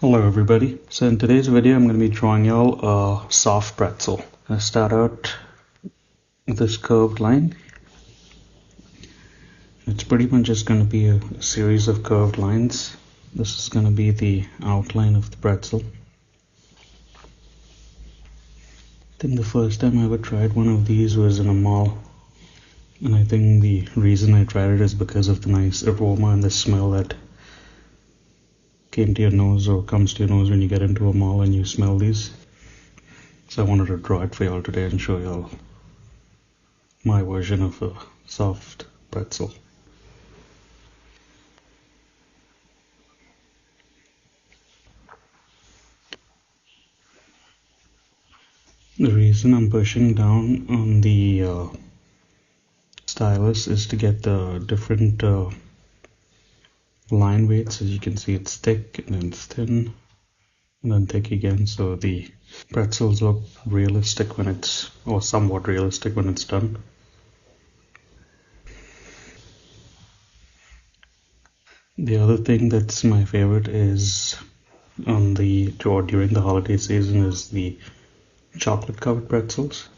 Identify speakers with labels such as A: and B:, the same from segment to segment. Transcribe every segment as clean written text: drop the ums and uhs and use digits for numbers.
A: Hello everybody. So in today's video I'm going to be drawing y'all a soft pretzel. I'm going to start out with this curved line. It's pretty much just going to be a series of curved lines. This is going to be the outline of the pretzel. I think the first time I ever tried one of these was in a mall. And I think the reason I tried it is because of the nice aroma and the smell that came to your nose or comes to your nose when you get into a mall and you smell these. So I wanted to draw it for y'all today and show y'all my version of a soft pretzel. The reason I'm pushing down on the stylus is to get the different line weights. As you can see, it's thick and then it's thin and then thick again, so the pretzels look realistic when it's, or somewhat realistic when it's done. The other thing that's my favorite is on the, or during the holiday season, is the chocolate covered pretzels.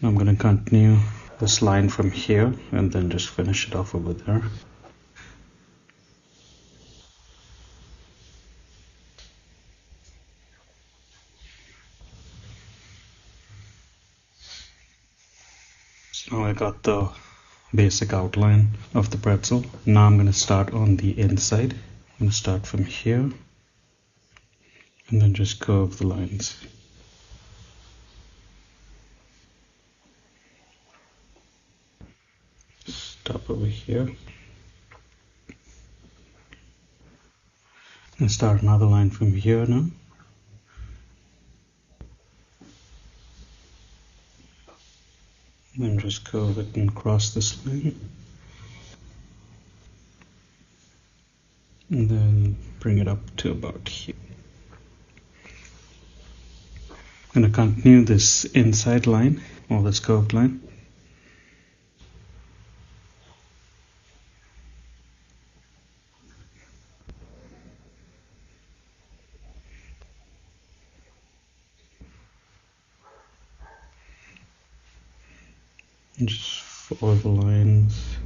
A: I'm going to continue this line from here and then just finish it off over there. So I got the basic outline of the pretzel. Now I'm going to start on the inside. I'm going to start from here and then just curve the lines. Stop over here and start another line from here now. Then just curve it and cross this line. And then bring it up to about here. I'm going to continue this inside line, or this curved line. And just follow the lines.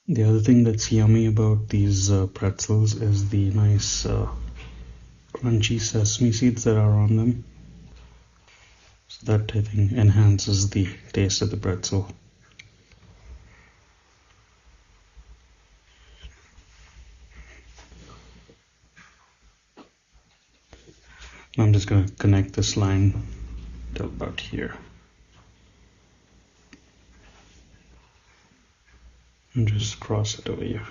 A: The other thing that's yummy about these pretzels is the nice crunchy sesame seeds that are on them. So that, I think, enhances the taste of the pretzel. I'm just going to connect this line to about here. And just cross it over here.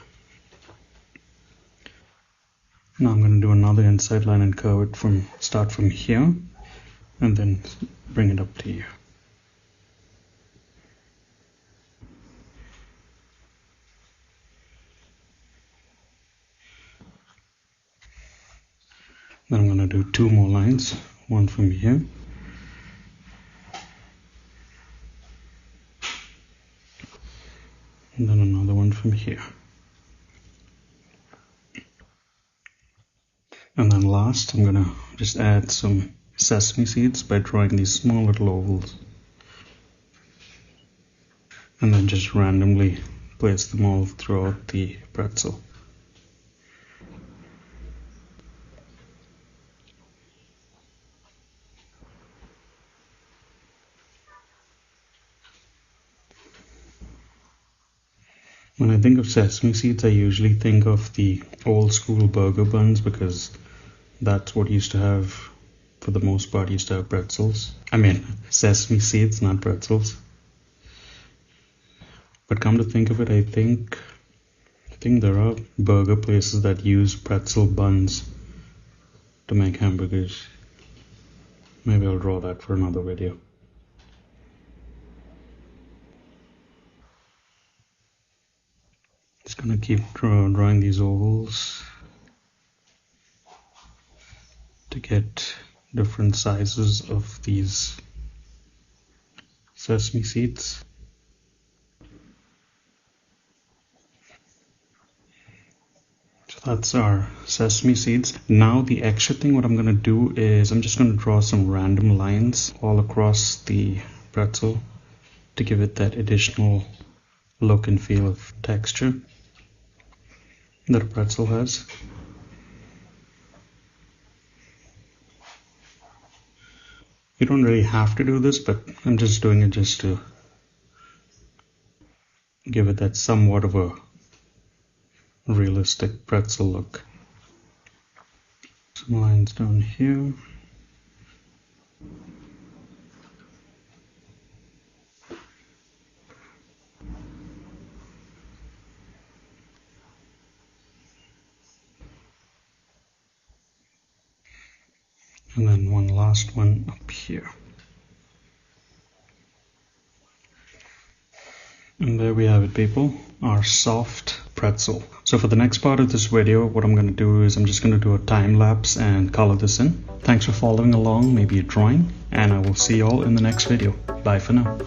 A: Now I'm going to do another inside line and curve it from, start from here and then bring it up to here. Then I'm going to do two more lines, one from here and then another one from here. And then last, I'm going to just add some sesame seeds by drawing these small little ovals. And then just randomly place them all throughout the pretzel. When I think of sesame seeds, I usually think of the old school burger buns, because that's what used to have, for the most part, used to have pretzels. I mean, sesame seeds, not pretzels. But come to think of it, I think there are burger places that use pretzel buns to make hamburgers. Maybe I'll draw that for another video. Just gonna keep drawing these ovals to get different sizes of these sesame seeds. That's our sesame seeds. Now the extra thing, what I'm going to do is I'm just going to draw some random lines all across the pretzel to give it that additional look and feel of texture that a pretzel has. You don't really have to do this, but I'm just doing it just to give it that somewhat of a realistic pretzel look. Some lines down here. And then one last one up here. And there we have it, people, our soft pretzel. So for the next part of this video, what I'm going to do is I'm just going to do a time lapse and color this in. Thanks for following along, maybe a drawing, and I will see you all in the next video. Bye for now.